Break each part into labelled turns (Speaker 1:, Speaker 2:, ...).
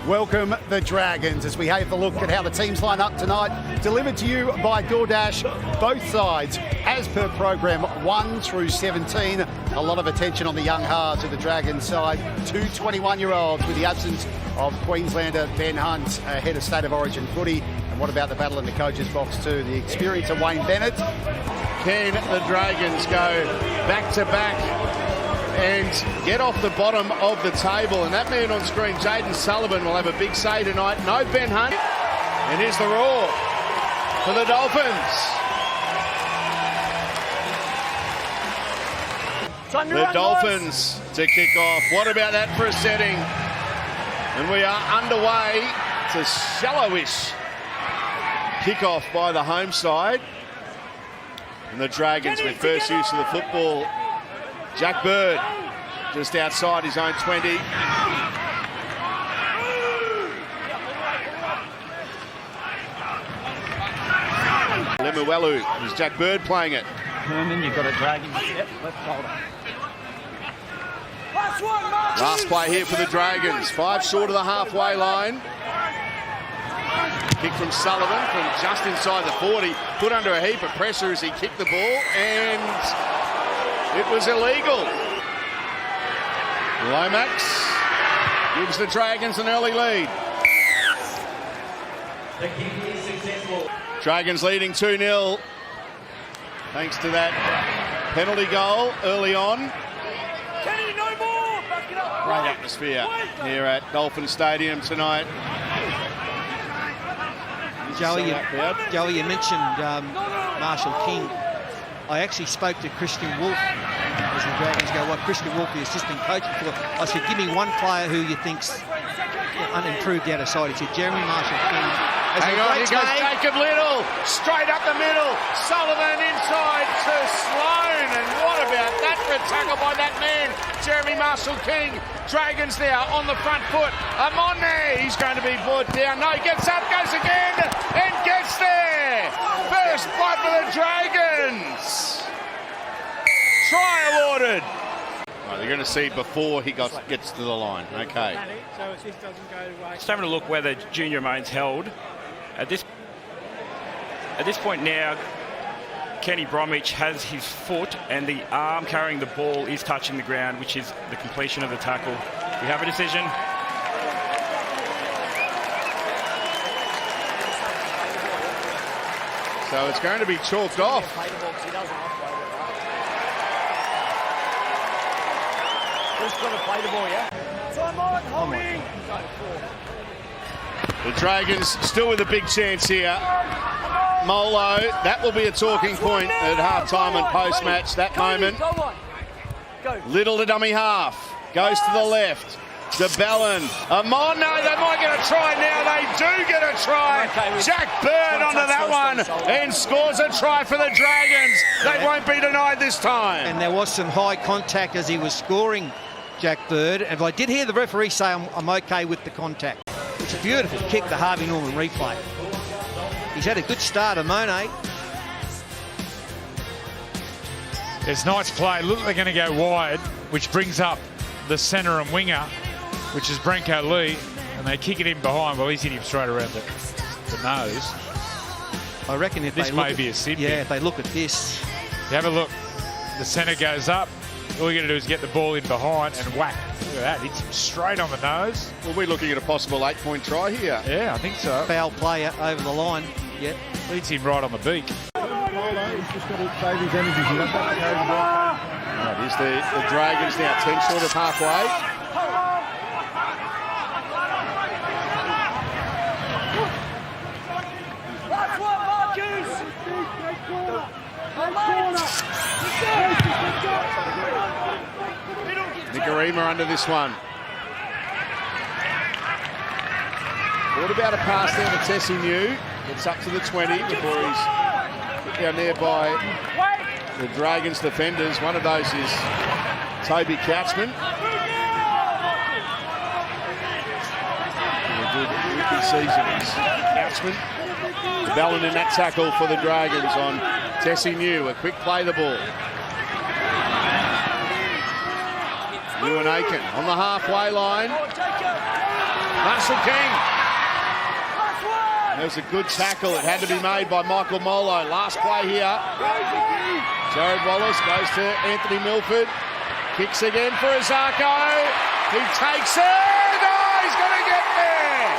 Speaker 1: Welcome the Dragons as we have a look at how the teams line up tonight. Delivered to you by DoorDash. Both sides, as per program, 1 through 17. A lot of attention on the young halves of the Dragons side. 2 21-year-olds with the absence of Queenslander Ben Hunt ahead of State of Origin footy. And what about the battle in the coach's box too? The experience of Wayne Bennett.
Speaker 2: Can the Dragons go back-to-back and get off the bottom of the table? And that man on screen, Jaden Sullivan, will have a big say tonight. No Ben Hunt. And here's the roar for the Dolphins. The Dolphins to kick off. What about that for a setting? And we are underway. It's a shallowish kick-off by the home side. And the Dragons with first use of the football. Jack Bird just outside his own 20. Lemuelu, is Jack Bird playing it?
Speaker 3: Herman, you've got a Dragon. Yep, left shoulder.
Speaker 2: Last play here for the Dragons. 5 short of the halfway line. Kick from Sullivan from just inside the 40. Put under a heap of pressure as he kicked the ball, and it was illegal. Lomax gives the Dragons an early lead. Dragons leading 2-0 thanks to that penalty goal early on. Great atmosphere here at Dolphin Stadium tonight.
Speaker 4: Joey, you mentioned Marshall King. I actually spoke to Christian Wolf as the Dragons go, well, Christian Wolf, the assistant coach, before. I said, give me one player who you think's unimproved out of sight. He said, Jeremy Marshall King.
Speaker 2: Hang on, here goes Jacob Little, straight up the middle. Sullivan inside to Sloan, and what about that for a tackle by that man, Jeremy Marshall King. Dragons now on the front foot. Amon there, he's going to be brought down. No, he gets up, goes again, and gets there. First blood for the Dragons. Try awarded. Right, they're going to see before he gets to the line. Okay.
Speaker 3: Just having a look where the junior remains held. At this point now, Kenny Bromwich has his foot and the arm carrying the ball is touching the ground, which is the completion of the tackle. We have a decision.
Speaker 2: So it's going to be chalked off.
Speaker 5: Who's going to play the ball, yeah? Simon, holding!
Speaker 2: The Dragons still with a big chance here. Molo, that will be a talking point at half-time and post-match, that moment. Little to dummy half. Goes to the left. DeBellin. Amon, no, they might get a try now. They do get a try. Jack Bird onto that one and scores a try for the Dragons. They won't be denied this time.
Speaker 4: And there was some high contact as he was scoring, Jack Bird. And I did hear the referee say I'm okay with the contact. It's a beautiful kick, the Harvey Norman replay. He's had a good start, Amone.
Speaker 6: It's nice play. Look, they're going to go wide, which brings up the centre and winger, which is Branko Lee, and they kick it in behind. Well, he's hit him straight around the nose.
Speaker 4: I reckon if
Speaker 6: this
Speaker 4: they
Speaker 6: may
Speaker 4: look
Speaker 6: be
Speaker 4: at,
Speaker 6: a sin.
Speaker 4: yeah, if they look at this.
Speaker 6: You have a look. The centre goes up. All you got to do is get the ball in behind and whack. Look at that. Hits him straight on the nose.
Speaker 2: Well, we're looking at a possible 8-point try here.
Speaker 6: Yeah, I think so.
Speaker 4: Foul play over the line. Yep.
Speaker 6: Leads him right on the beak.
Speaker 2: Right, here's the Dragons now 10 short of halfway. Nicarima under this one. What about a pass down to Tessie New? Gets up to the 20 before he's put down there by the Dragons defenders. One of those is Toby Couchman. A good rookie season is Couchman. Bellin in that tackle for the Dragons on Tessie New. A quick play the ball. New and Aiken on the halfway line. Marshall King. There's a good tackle. It had to be made by Michael Molo. Last play here. Jared Wallace goes to Anthony Milford. Kicks again for Azarko. He takes it. Oh, he's going to get there.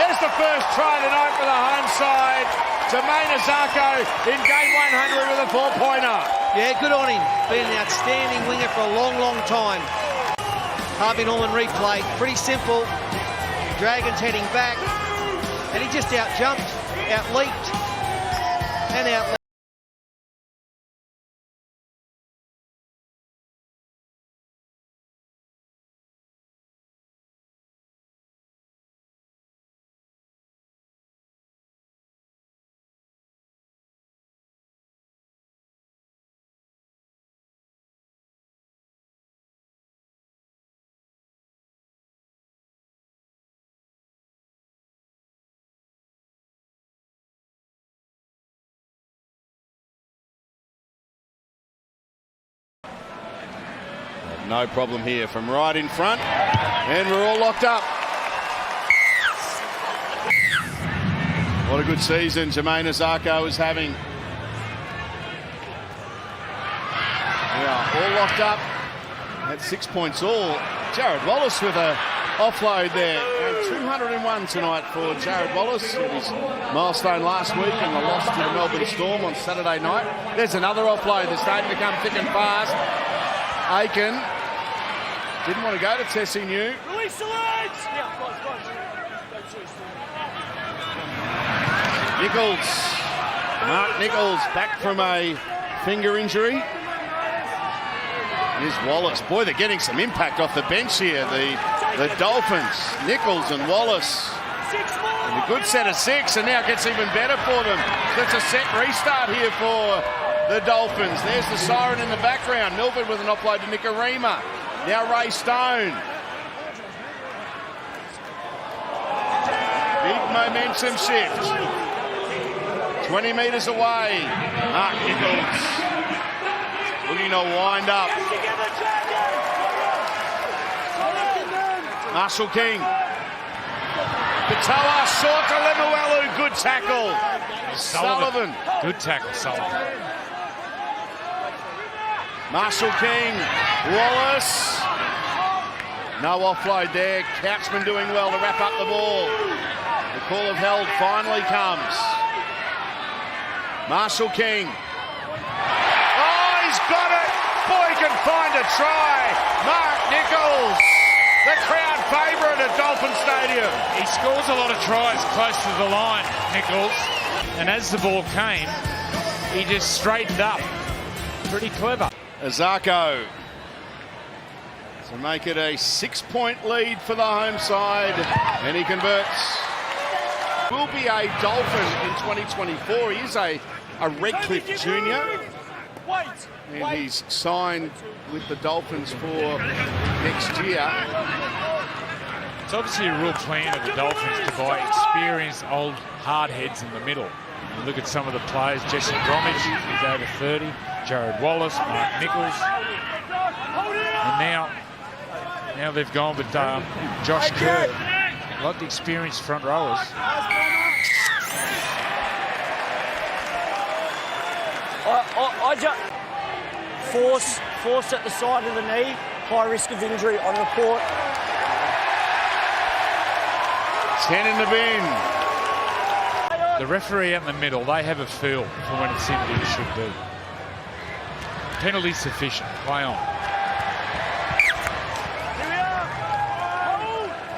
Speaker 2: There's the first try tonight for the home side. Jermaine Azarko in game 100 with a 4-pointer.
Speaker 4: Yeah, good on him. Been an outstanding winger for a long, long time. Harvey Norman replay. Pretty simple. Dragons heading back. And he just out-jumped, out-leaped, and out-leaped.
Speaker 2: No problem here from right in front, and we're all locked up. What a good season Jermaine Azarko is having. We are all locked up at 6 points all. Jared Wallace with a offload there. And 201 tonight for Jared Wallace. It was milestone last week and the loss to the Melbourne Storm on Saturday night. There's another offload that's starting to come thick and fast. Aiken didn't want to go to Tessie New.
Speaker 5: Release the legs! Yeah, close.
Speaker 2: Nichols. Mark Nichols back from a finger injury. Here's Wallace. Boy, they're getting some impact off the bench here. The Dolphins, Nichols and Wallace. And a good set of 6, and now it gets even better for them. So it's a set restart here for the Dolphins. There's the siren in the background. Milford with an offload to Nicarima. Now Ray Stone. Big momentum shift. 20 metres away. Mark Nichols looking to wind up. Marshall King. Katoa short to Lemuelu. Good tackle. Sullivan.
Speaker 6: Good tackle, Sullivan.
Speaker 2: Marshall King. Wallace. No offload there. Couchman doing well to wrap up the ball. The call of held finally comes. Marshall King. Oh, he's got it. Boy, he can find a try. Mark Nichols, the crowd favourite at Dolphin Stadium.
Speaker 6: He scores a lot of tries close to the line, Nichols. And as the ball came, he just straightened up. Pretty clever.
Speaker 2: Azarko to make it a 6-point lead for the home side, and he converts. Will be a Dolphin in 2024. He is a Redcliffe junior, and he's signed with the Dolphins for next year.
Speaker 6: It's obviously a real plan of the Dolphins to buy experienced old hard heads in the middle. You look at some of the players. Jesse Bromwich, who's over 30. Jared Wallace, Mark Nichols. And now they've gone with Josh Kerr. A lot of the experienced front rowers.
Speaker 5: I just force at the side of the knee, high risk of injury on report.
Speaker 2: 10 in the bin.
Speaker 6: The referee out in the middle, they have a feel for when it's in what it should be. Penalty sufficient. Play on.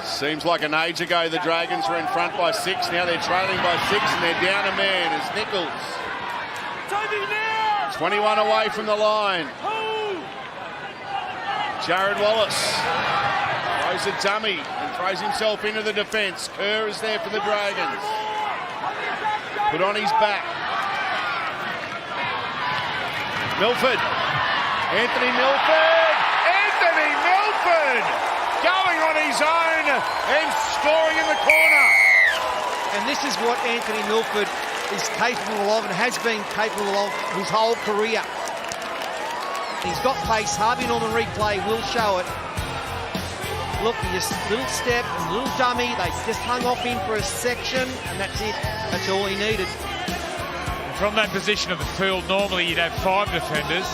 Speaker 2: Seems like an age ago the Dragons were in front by 6. Now they're trailing by 6 and they're down a man as Nichols. 21 away from the line. Jared Wallace throws a dummy and throws himself into the defence. Kerr is there for the Dragons. Put on his back. Milford. Anthony Milford. Anthony Milford going on his own and scoring in the corner.
Speaker 4: And this is what Anthony Milford is capable of and has been capable of his whole career. He's got pace. Harvey Norman replay will show it. look, he just little step and little dummy. They just hung off him for a section, and that's it. That's all he needed.
Speaker 6: From that position of the field, normally you'd have 5 defenders.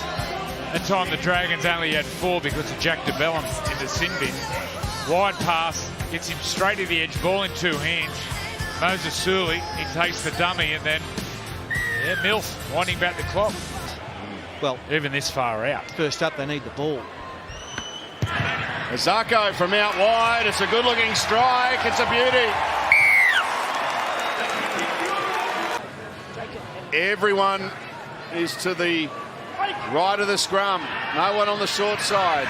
Speaker 6: That time the Dragons only had 4 because of Jack DeBellum in the sin bin. Wide pass, gets him straight to the edge, ball in 2 hands. Moses Surley, he takes the dummy, and then, yeah, Milf winding back the clock.
Speaker 4: Well,
Speaker 6: even this far out.
Speaker 4: First up, they need the ball.
Speaker 2: Zarko from out wide. It's a good-looking strike. It's a beauty. Everyone is to the right of the scrum. No one on the short side.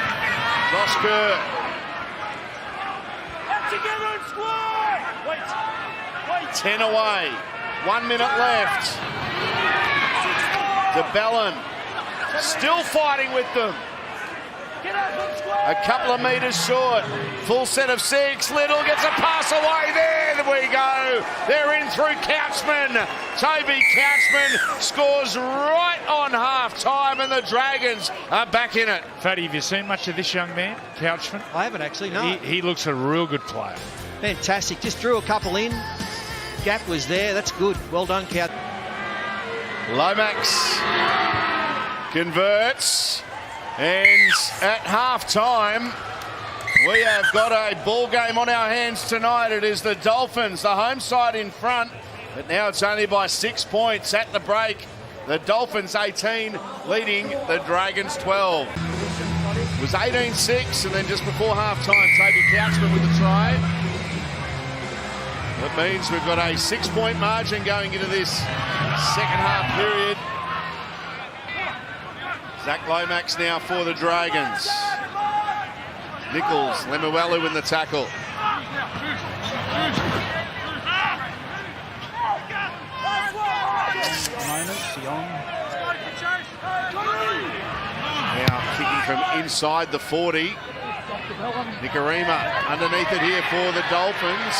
Speaker 2: Josh Kerr.
Speaker 5: Together and squad! Wait.
Speaker 2: 10 away. 1 minute left. DeBellum still fighting with them.
Speaker 5: Get out from squad!
Speaker 2: A couple of metres short. Full set of 6. Little gets a pass away. There we go. They're in through Couchman. Toby Couchman scores right on half-time, and the Dragons are back in it.
Speaker 6: Fatty, have you seen much of this young man, Couchman?
Speaker 4: I haven't actually, no.
Speaker 6: He looks a real good player.
Speaker 4: Fantastic. Just drew a couple in. Gap was there. That's good. Well done, Couch.
Speaker 2: Lomax converts, and at half-time, we have got a ball game on our hands tonight. It is the Dolphins, the home side in front, but now it's only by 6 points at the break. The Dolphins 18, leading the Dragons 12. It was 18-6, and then just before half-time, Toby Couchman with the try. That means we've got a 6-point margin going into this second half period. Zach Lomax now for the Dragons. Nichols, Lemuelu in the tackle. Now kicking from inside the 40. Nicarima underneath it here for the Dolphins.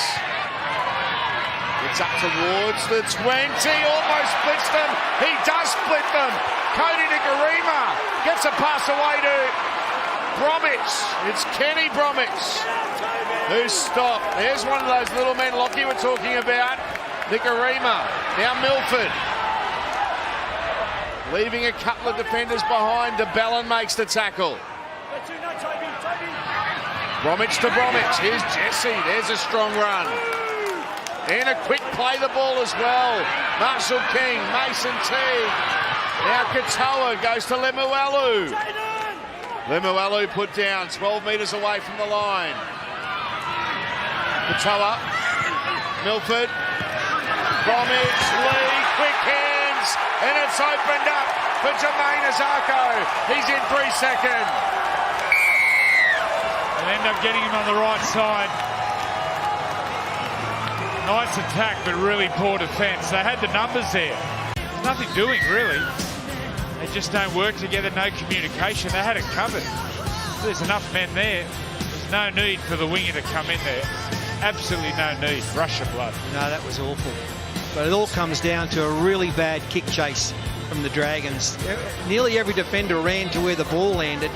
Speaker 2: It's up towards the 20, almost splits them. He does split them. Cody Nicarima gets a pass away to Bromwich. It's Kenny Bromwich who's stopped. There's one of those little men Lockie were talking about. Nicarima, now Milford. Leaving a couple of defenders behind. DeBellum makes the tackle. Bromwich to Bromwich. Here's Jesse. There's a strong run. And a quick play the ball as well. Marshall King, Mason Teague. Now Katoa goes to Lemuelu. Lemuelu put down 12 metres away from the line. Katoa, Milford, Bromwich, Lee, quick hands, and it's opened up for Jermaine Azarko. He's in 3 seconds.
Speaker 6: They end up getting him on the right side. Nice attack, but really poor defence. They had the numbers there. There's nothing doing, really. They just don't work together, no communication. They had it covered. There's enough men there. There's no need for the winger to come in there. Absolutely no need. Rush of blood.
Speaker 4: No, that was awful. But it all comes down to a really bad kick chase from the Dragons. Nearly every defender ran to where the ball landed.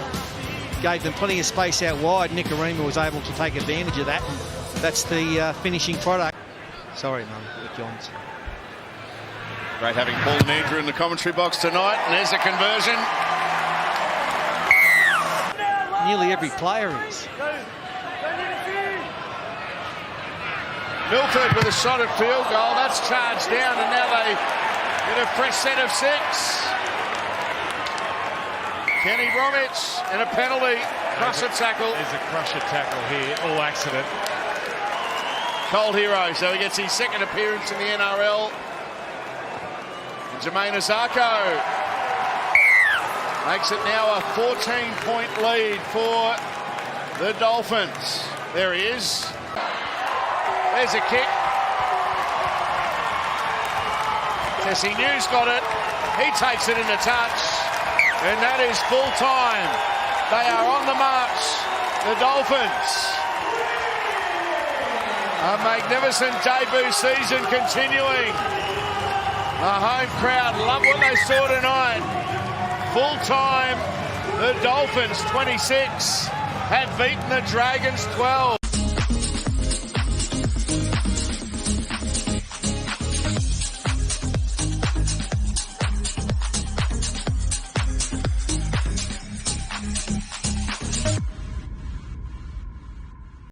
Speaker 4: Gave them plenty of space out wide. Nicarima was able to take advantage of that. And that's the finishing product. Sorry, Mum, the Johns.
Speaker 2: Great having Paul and Andrew in the commentary box tonight, and there's a conversion.
Speaker 4: Nearly every player is.
Speaker 2: Milford with a shot at field goal. That's charged down, and now they get a fresh set of 6. Kenny Bromwich and a penalty. Crusher tackle.
Speaker 6: There's a crusher tackle here, all accident.
Speaker 2: Cold hero, so he gets his second appearance in the NRL. And Jermaine Azarko makes it now a 14-point lead for the Dolphins. There he is. There's a kick. Jesse News got it. He takes it into touch. And that is full time. They are on the march. The Dolphins. A magnificent debut season continuing. The home crowd love what they saw tonight. Full time, the Dolphins 26, have beaten the Dragons 12.